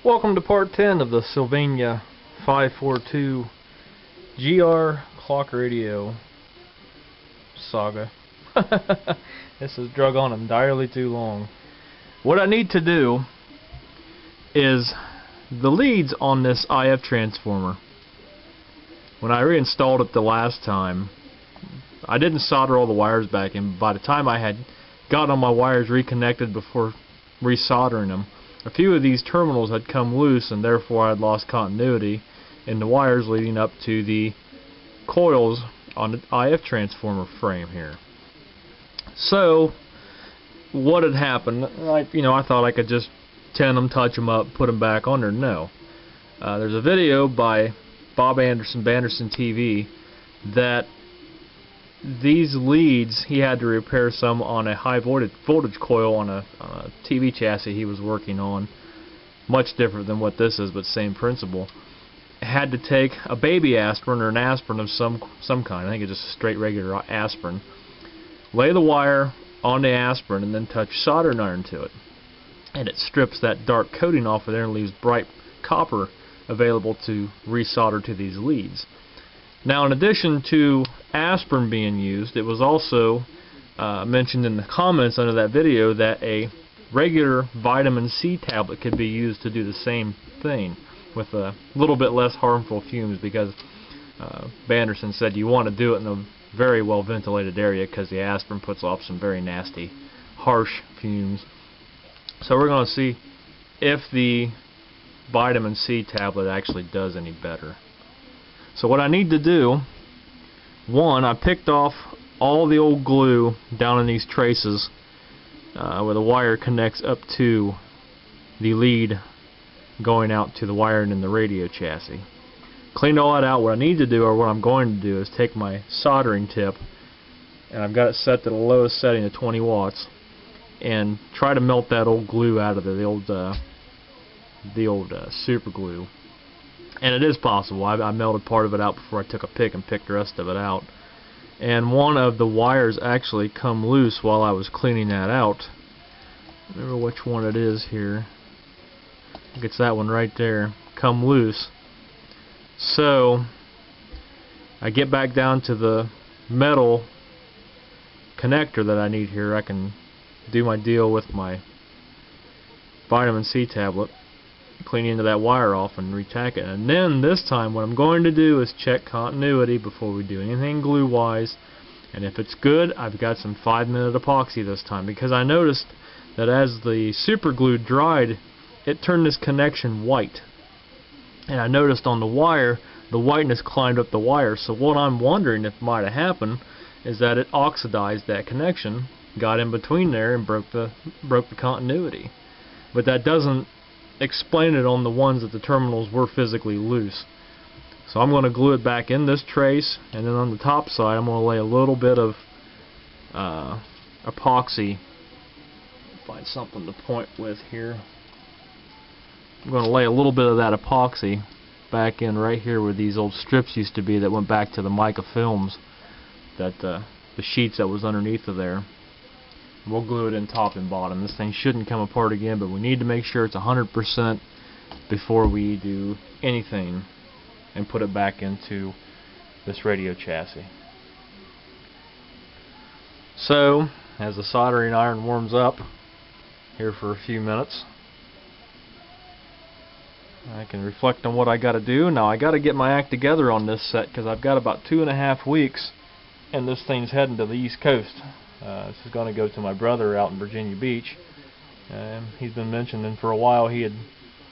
Welcome to part 10 of the Sylvania 542 GR clock radio saga. This has drug on entirely too long. What I need to do is the leads on this IF transformer. When I reinstalled it the last time, I didn't solder all the wires back in. By the time I had got all my wires reconnected before resoldering them, a few of these terminals had come loose, and therefore I had lost continuity in the wires leading up to the coils on the IF transformer frame here. So what had happened, I thought I could just tin them, touch them up, put them back on there. No. There's a video by Bob Anderson, Banderson TV, that these leads, he had to repair some on a high voltage coil on a TV chassis he was working on. Much different than what this is, but same principle. Had to take a baby aspirin or an aspirin of some kind. I think it's just a straight regular aspirin. Lay the wire on the aspirin and then touch soldering iron to it. And it strips that dark coating off of there and leaves bright copper available to resolder to these leads. Now, in addition to aspirin being used, it was also mentioned in the comments under that video that a regular vitamin C tablet could be used to do the same thing with a little bit less harmful fumes, because Banderson said you want to do it in a very well ventilated area because the aspirin puts off some very nasty, harsh fumes. So we're going to see if the vitamin C tablet actually does any better. So what I need to do, one, I picked off all the old glue down in these traces where the wire connects up to the lead going out to the wiring in the radio chassis. Cleaned all that out. What I need to do, or what I'm going to do, is take my soldering tip, and I've got it set to the lowest setting of 20 watts, and try to melt that old glue out of there, the old super glue. And it is possible. I melted part of it out before I took a pick and picked the rest of it out. And one of the wires actually come loose while I was cleaning that out. Remember which one it is here. I think it's that one right there. Come loose. So I get back down to the metal connector that I need here. I can do my deal with my vitamin C tablet, clean into that wire off and retack it. And then this time what I'm going to do is check continuity before we do anything glue wise, and if it's good, I've got some 5-minute epoxy this time, because I noticed that as the super glue dried, it turned this connection white, and I noticed on the wire the whiteness climbed up the wire. So what I'm wondering if might have happened is that it oxidized that connection, got in between there, and broke the continuity. But that doesn't explain it on the ones that the terminals were physically loose. So I'm going to glue it back in this trace, and then on the top side I'm going to lay a little bit of epoxy. Find something to point with here. I'm going to lay a little bit of that epoxy back in right here where these old strips used to be that went back to the mica films, that the sheets that was underneath of there. We'll glue it in top and bottom. This thing shouldn't come apart again, but we need to make sure it's 100% before we do anything and put it back into this radio chassis. So, as the soldering iron warms up here for a few minutes, I can reflect on what I got to do. Now I got to get my act together on this set, because I've got about 2.5 weeks and this thing's heading to the East Coast. This is going to go to my brother out in Virginia Beach. He's been mentioning for a while he had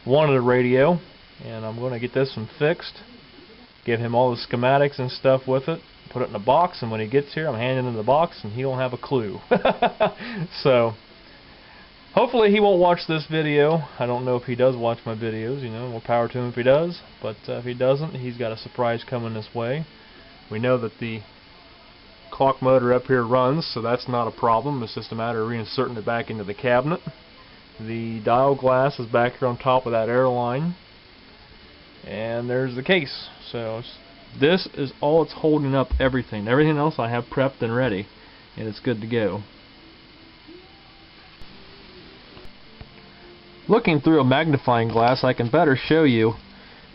wanted a radio, and I'm going to get this one fixed, give him all the schematics and stuff with it, put it in a box, and when he gets here I'm handing him the box and he don't have a clue. So hopefully he won't watch this video. I don't know if he does watch my videos, more power to him if he does, but if he doesn't, he's got a surprise coming this way. We know that the clock motor up here runs, so that's not a problem. It's just a matter of reinserting it back into the cabinet. The dial glass is back here on top of that airline, and there's the case. So this is all it's holding up everything. Everything else I have prepped and ready, and it's good to go. looking through a magnifying glass, I can better show you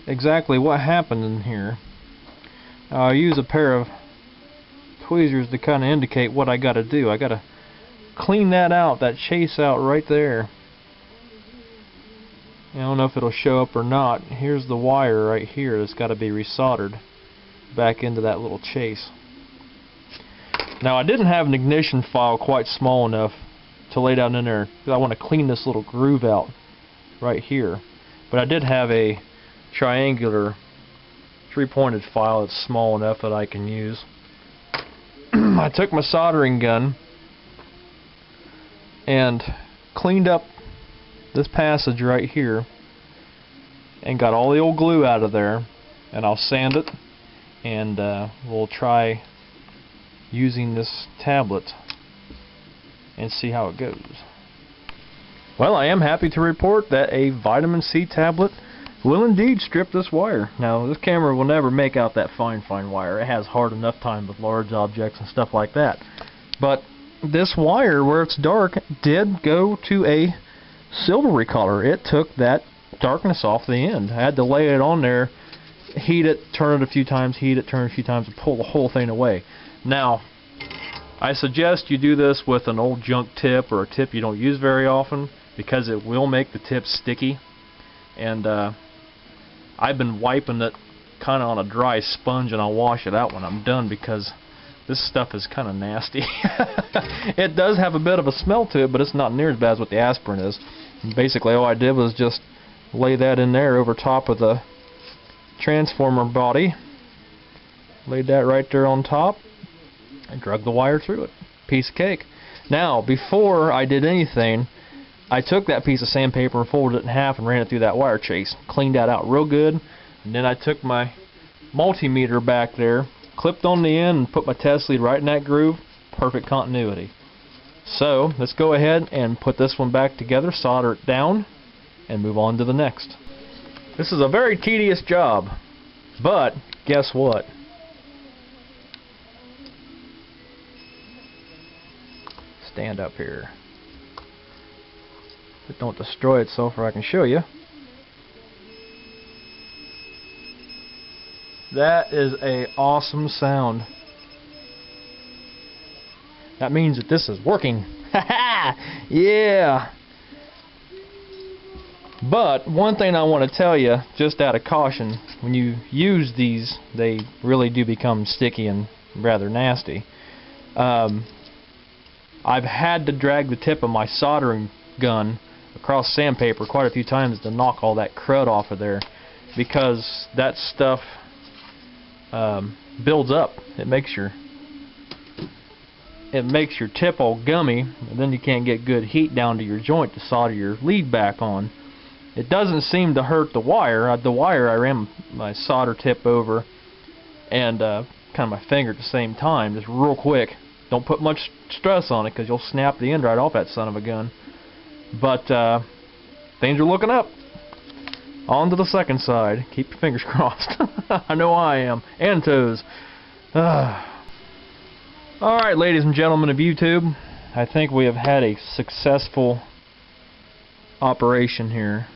exactly what happened in here. I'll use a pair of tweezers to kind of indicate what I got to do. I got to clean that out, that chase out right there. I don't know if it'll show up or not. Here's the wire right here that's got to be resoldered back into that little chase. Now, I didn't have an ignition file quite small enough to lay down in there because I want to clean this little groove out right here. But I did have a triangular 3-pointed file that's small enough that I can use. I took my soldering gun and cleaned up this passage right here and got all the old glue out of there, and I'll sand it, and we'll try using this tablet and see how it goes. Well, I am happy to report that a vitamin C tablet will indeed strip this wire. Now, this camera will never make out that fine wire. It has hard enough time with large objects and stuff like that. But this wire, where it's dark, did go to a silvery color. It took that darkness off the end. I had to lay it on there, heat it, turn it a few times, heat it, turn it a few times, and pull the whole thing away. Now, I suggest you do this with an old junk tip or a tip you don't use very often, because it will make the tip sticky. And I've been wiping it kind of on a dry sponge, and I'll wash it out when I'm done, because this stuff is kind of nasty. It does have a bit of a smell to it, but it's not near as bad as what the aspirin is. And basically all I did was just lay that in there over top of the transformer body. Laid that right there on top and drug the wire through it. Piece of cake. Now, before I did anything, I took that piece of sandpaper and folded it in half and ran it through that wire chase. Cleaned that out real good. And then I took my multimeter back there, clipped on the end, and put my test lead right in that groove. Perfect continuity. So, let's go ahead and put this one back together, solder it down, and move on to the next. This is a very tedious job, but guess what? Stand up here. But don't destroy itself, or I can show you. That is an awesome sound. That means that this is working. Ha! Yeah! But one thing I want to tell you, just out of caution, when you use these, they really do become sticky and rather nasty. I've had to drag the tip of my soldering gun across sandpaper quite a few times to knock all that crud off of there, because that stuff builds up. It makes your tip all gummy, and then you can't get good heat down to your joint to solder your lead back on. It doesn't seem to hurt the wire. The wire, I ran my solder tip over and kind of my finger at the same time, just real quick. Don't put much stress on it, because you'll snap the end right off that son of a gun. But things are looking up. On to the second side. Keep your fingers crossed. I know I am. And toes. Alright, ladies and gentlemen of YouTube, I think we have had a successful operation here.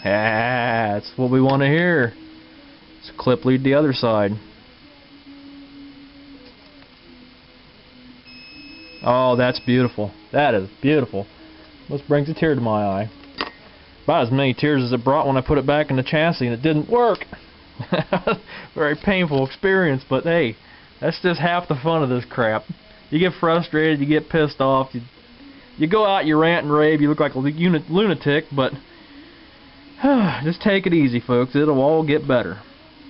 That's what we want to hear. Let's clip lead the other side. Oh, that's beautiful. That is beautiful. Almost brings a tear to my eye. About as many tears as it brought when I put it back in the chassis and it didn't work. Very painful experience, but hey, that's just half the fun of this crap. You get frustrated, you get pissed off, you go out, you rant and rave, you look like a lunatic, but just take it easy, folks. It'll all get better.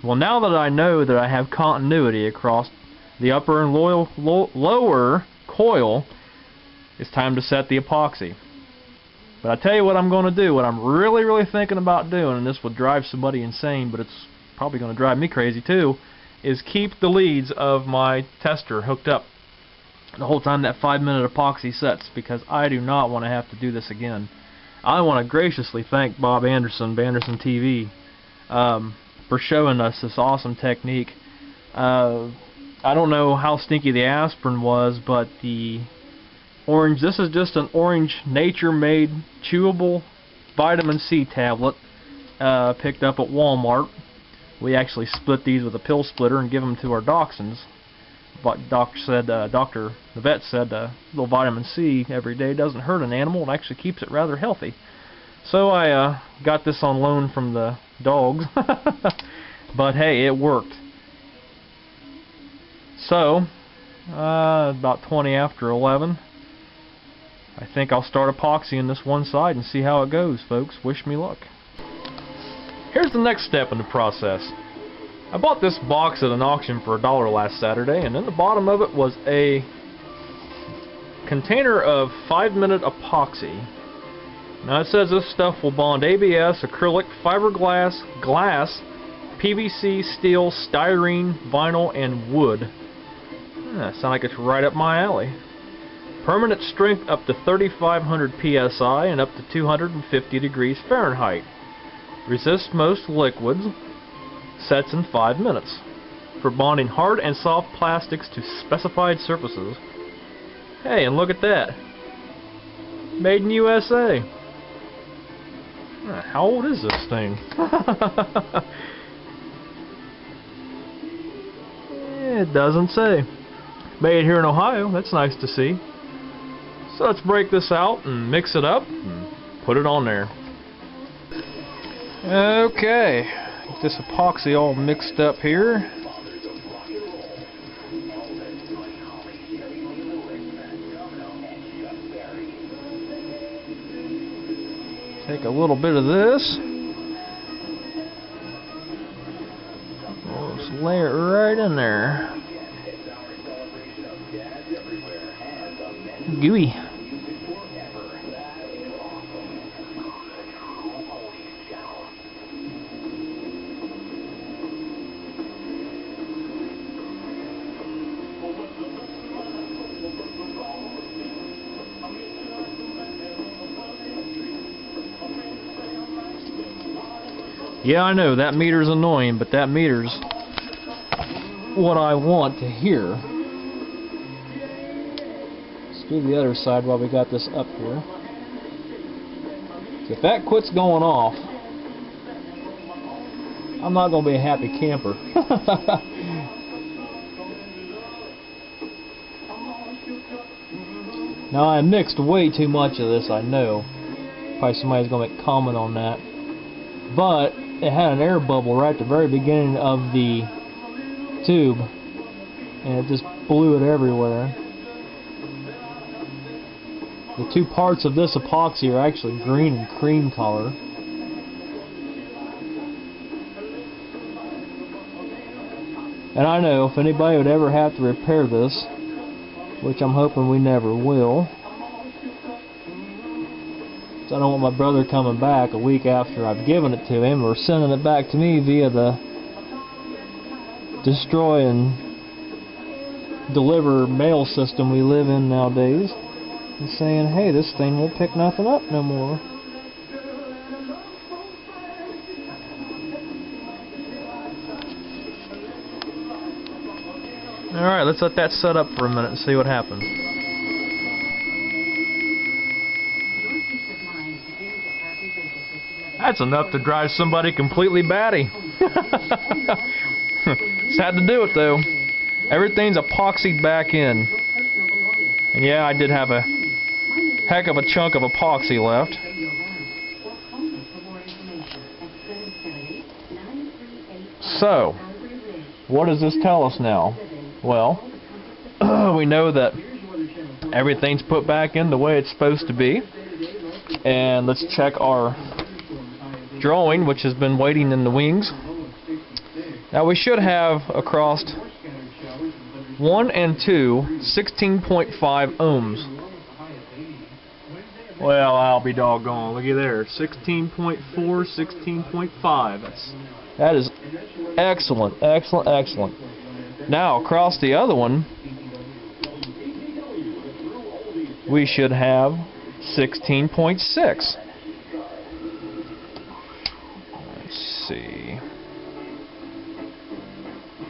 Well, now that I know that I have continuity across the upper and lower coil, it's time to set the epoxy. But I tell you what I'm going to do, what I'm really thinking about doing, and this will drive somebody insane, but it's probably going to drive me crazy too, is keep the leads of my tester hooked up the whole time that 5-minute epoxy sets, because I do not want to have to do this again. I want to graciously thank Bob Anderson, Anderson TV, for showing us this awesome technique. I don't know how stinky the aspirin was, but the orange. This is just an orange nature-made chewable vitamin C tablet picked up at Walmart. We actually split these with a pill splitter and give them to our dachshunds. But the vet said a little vitamin C every day doesn't hurt an animal. It actually keeps it rather healthy. So I got this on loan from the dogs. But hey, it worked. So, about 20 after 11. I think I'll start epoxying this one side and see how it goes, folks. Wish me luck. Here's the next step in the process. I bought this box at an auction for $1 last Saturday, and in the bottom of it was a container of 5-minute epoxy. Now it says this stuff will bond ABS, acrylic, fiberglass, glass, PVC, steel, styrene, vinyl, and wood. Sounds like it's right up my alley. Permanent strength up to 3,500 psi and up to 250 degrees Fahrenheit. Resists most liquids. Sets in 5 minutes. For bonding hard and soft plastics to specified surfaces. Hey, and look at that. Made in USA. How old is this thing? It doesn't say. Made here in Ohio. That's nice to see. So let's break this out and mix it up and put it on there. Okay, get this epoxy all mixed up here. Take a little bit of this. Just lay it right in there. Gooey. Yeah, I know, that meter's annoying, but that meter's what I want to hear. Let's do the other side while we got this up here. So if that quits going off, I'm not going to be a happy camper. Now, I mixed way too much of this, I know. Probably somebody's going to make a comment on that. But it had an air bubble right at the very beginning of the tube, and it just blew it everywhere. The two parts of this epoxy are actually green and cream color. And I know if anybody would ever have to repair this, which I'm hoping we never will, I don't want my brother coming back a week after I've given it to him or sending it back to me via the destroy and deliver mail system we live in nowadays and saying, hey, this thing won't pick nothing up no more. Alright, let's let that set up for a minute and see what happens. That's enough to drive somebody completely batty. Just had to do it though. Everything's epoxied back in. And yeah, I did have a heck of a chunk of epoxy left. So, what does this tell us now? Well, we know that everything's put back in the way it's supposed to be. And let's check our drawing, which has been waiting in the wings. Now we should have across 1 and 2 16.5 ohms. Well, I'll be doggone. Looky there, 16.4, 16.5. That is excellent, excellent, excellent. Now across the other one, we should have 16.6. See.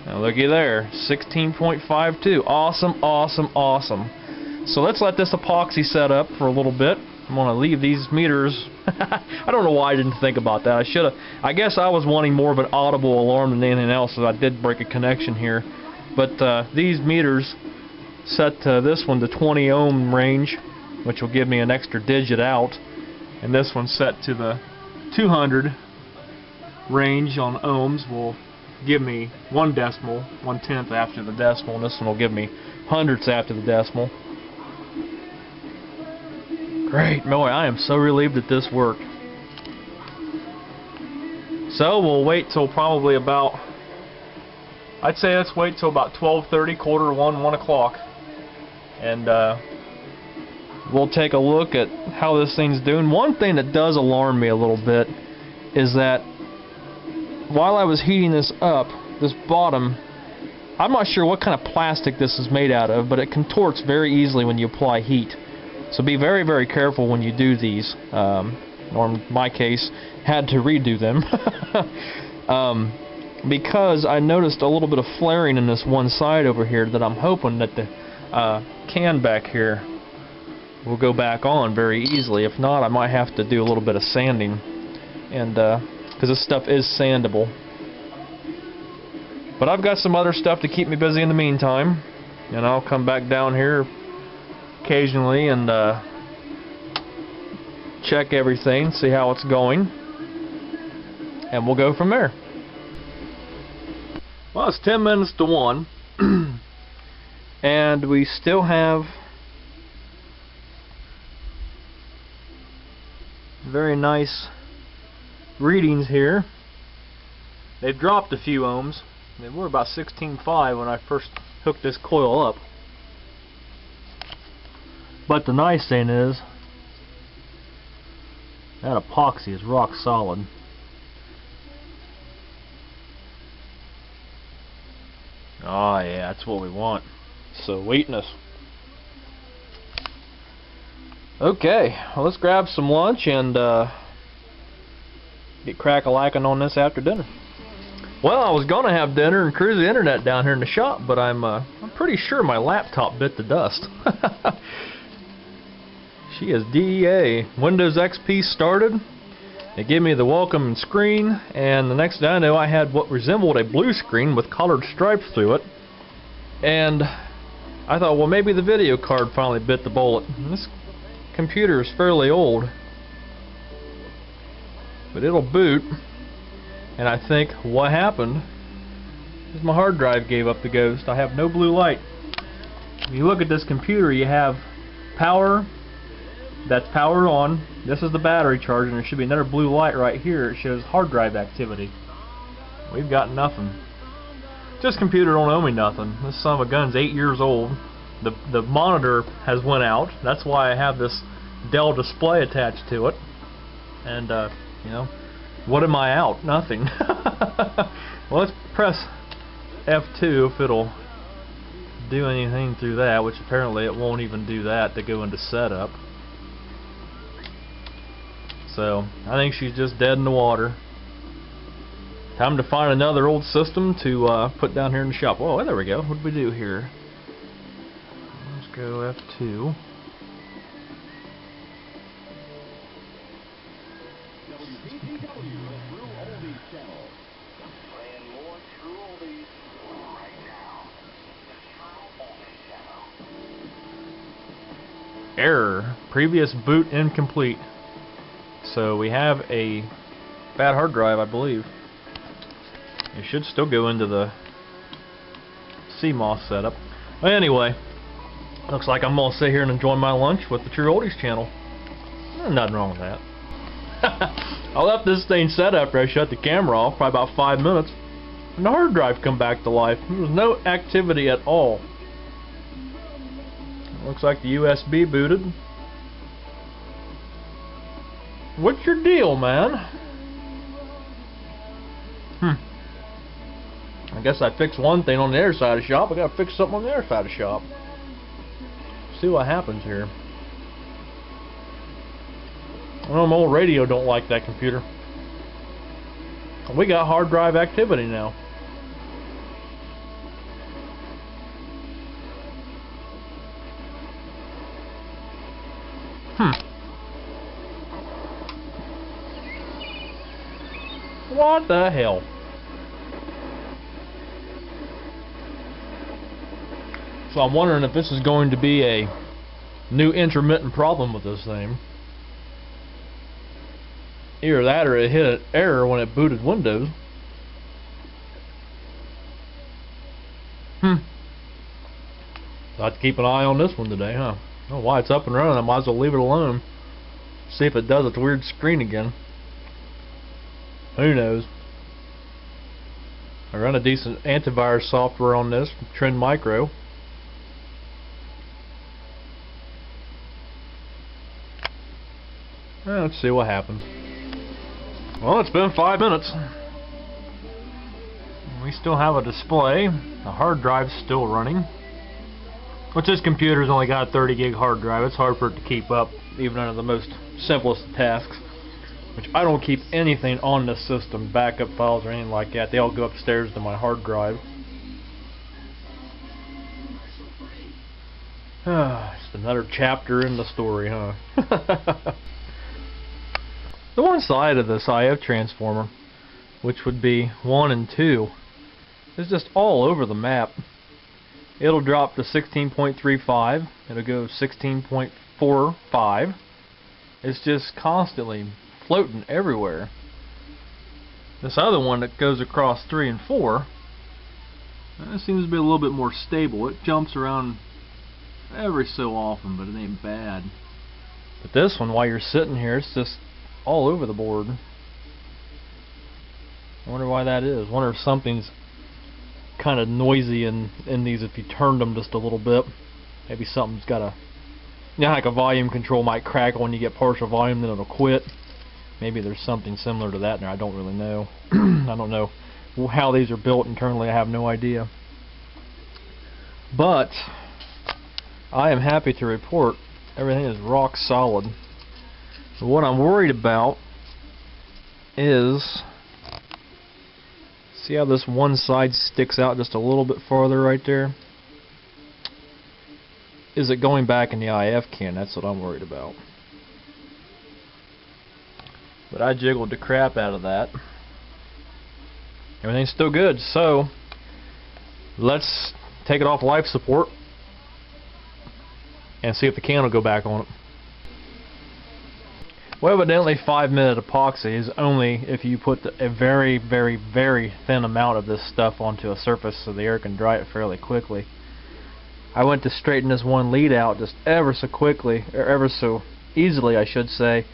Now looky there, 16.52. Awesome, awesome, awesome. So let's let this epoxy set up for a little bit. I'm going to leave these meters. I don't know why I didn't think about that. I should have. I guess I was wanting more of an audible alarm than anything else, so I did break a connection here. But these meters set this one to 20 ohm range, which will give me an extra digit out. And this one set to the 200 range on ohms will give me 1 decimal, 1/10 after the decimal, and this one will give me hundredths after the decimal. Great, boy, I am so relieved that this worked. So we'll wait till probably about, I'd say let's wait till about 12:30, 1:45, 1 o'clock, and we'll take a look at how this thing's doing. One thing that does alarm me a little bit is that while I was heating this up, this bottom, I'm not sure what kind of plastic this is made out of, but it contorts very easily when you apply heat. So be very, very careful when you do these, or in my case, had to redo them. Because I noticed a little bit of flaring in this one side over here that I'm hoping that the can back here will go back on very easily. If not, I might have to do a little bit of sanding, and because this stuff is sandable. But I've got some other stuff to keep me busy in the meantime, and I'll come back down here occasionally and check everything, see how it's going, and we'll go from there. Well, it's 10 minutes to 1 and we still have very nice readings here. They've dropped a few ohms. They were about 16.5 when I first hooked this coil up. But the nice thing is, that epoxy is rock solid. Oh yeah, that's what we want. Sweetness. Okay, well, let's grab some lunch and get crack-a-lackin' on this after dinner. Well, I was gonna have dinner and cruise the internet down here in the shop, but I'm pretty sure my laptop bit the dust. She is DEA. Windows XP started. It gave me the welcome screen, and the next thing I know, I had what resembled a blue screen with colored stripes through it. And I thought, well, maybe the video card finally bit the bullet. This computer is fairly old, but it'll boot. And I think what happened is my hard drive gave up the ghost. I have no blue light. If you look at this computer, you have power. That's power on. This is the battery charge, and there should be another blue light right here. It shows hard drive activity. We've got nothing. This computer don't owe me nothing. This son of a gun's 8 years old. The monitor has went out. That's why I have this Dell display attached to it. And you know, what am I out? Nothing. Well, let's press F2 if it'll do anything through that, which apparently it won't even do that to go into setup. So, I think she's just dead in the water. Time to find another old system to put down here in the shop. Oh, there we go. What did we do here? Let's go F2. Error. Previous boot incomplete. So we have a bad hard drive, I believe. It should still go into the CMOS setup. But anyway, looks like I'm gonna sit here and enjoy my lunch with the True Oldies channel. Nothing wrong with that. I left this thing set after I shut the camera off, probably about 5 minutes, and the hard drive come back to life. There was no activity at all. Looks like the USB booted. What's your deal, man? I guess I fixed one thing on the other side of the shop. I gotta fix something on the other side of the shop. See what happens here. I know my old radio don't like that computer. We got hard drive activity now. What the hell? So I'm wondering if this is going to be a new intermittent problem with this thing. Either that or it hit an error when it booted Windows. I'll have to keep an eye on this one today, huh? I don't know why it's up and running. I might as well leave it alone. See if it does its weird screen again. Who knows? I run a decent antivirus software on this, Trend Micro. Let's see what happens. Well, it's been 5 minutes. We still have a display. The hard drive's still running. But this computer's only got a 30 gig hard drive. It's hard for it to keep up, even under the most simplest of tasks. Which I don't keep anything on this system, backup files or anything like that. They all go upstairs to my hard drive. Just another chapter in the story, huh? The one side of this IF transformer, which would be 1 and 2, is just all over the map. It'll drop to 16.35, it'll go 16.45. It's just constantly floating everywhere. This other one that goes across 3 and 4, that seems to be a little bit more stable. It jumps around every so often, but it ain't bad. But this one, while you're sitting here, it's just all over the board. I wonder why that is. I wonder if something's kind of noisy in these if you turned them just a little bit. Maybe something's got a... You know, like a volume control might crackle when you get partial volume, then it'll quit. Maybe there's something similar to that in there. I don't really know. I don't know how these are built internally. I have no idea. But I am happy to report everything is rock solid. What I'm worried about is, see how this one side sticks out just a little bit farther right there? Is it going back in the IF can? That's what I'm worried about. But I jiggled the crap out of that. Everything's still good, so let's take it off life support and see if the can will go back on it. Well, evidently 5-minute epoxy is only if you put a very, very, very thin amount of this stuff onto a surface so the air can dry it fairly quickly. I went to straighten this one lead out just ever so quickly, or ever so easily I should say,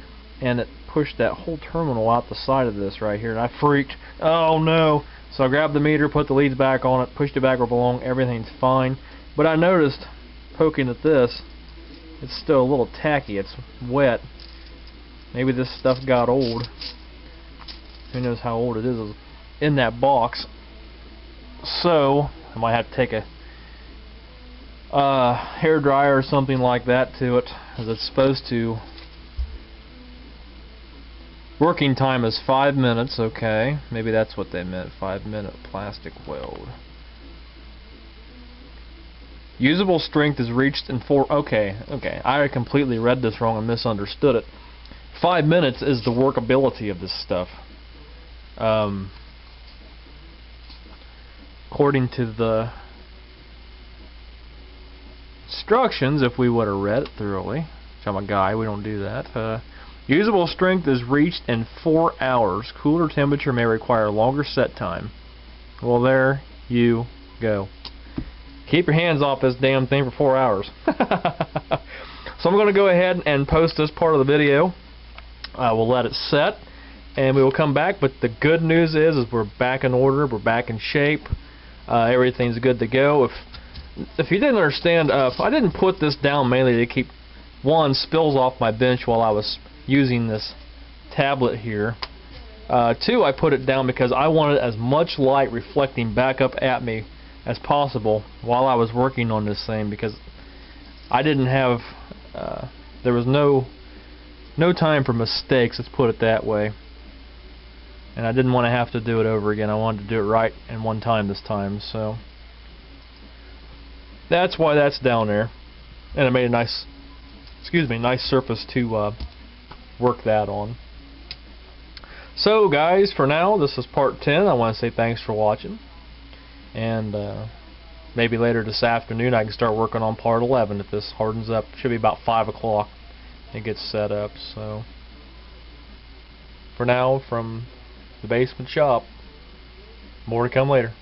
and it pushed that whole terminal out the side of this right here, and I freaked. Oh no! So I grabbed the meter, put the leads back on it, pushed it back where it belonged, everything's fine. But I noticed, poking at this, it's still a little tacky, it's wet. Maybe this stuff got old. Who knows how old it is in that box. So I might have to take a hair dryer or something like that to it, as it's supposed to. Working time is 5 minutes. Okay, maybe that's what they meant. 5-minute plastic weld. Usable strength is reached in 4. Okay, I completely read this wrong and misunderstood it. 5 minutes is the workability of this stuff. According to the instructions, if we would have read it thoroughly, which I'm a guy, we don't do that. Usable strength is reached in 4 hours. Cooler temperature may require longer set time. Well, there you go. Keep your hands off this damn thing for 4 hours. So I'm going to go ahead and post this part of the video. We'll let it set, and we will come back. But the good news is we're back in order. We're back in shape. Everything's good to go. If you didn't understand, I didn't put this down mainly to keep spills off my bench while I was using this tablet here. 2, I put it down because I wanted as much light reflecting back up at me as possible while I was working on this thing, because I didn't have there was no time for mistakes, let's put it that way, and I didn't want to have to do it over again. I wanted to do it right in one time this time, so that's why that's down there. And it made a nice excuse me, nice surface to work that on. So guys, for now, this is part 10. I want to say thanks for watching, and maybe later this afternoon I can start working on part 11 if this hardens up. Should be about 5 o'clock it gets set up. So for now, from the basement shop, more to come later.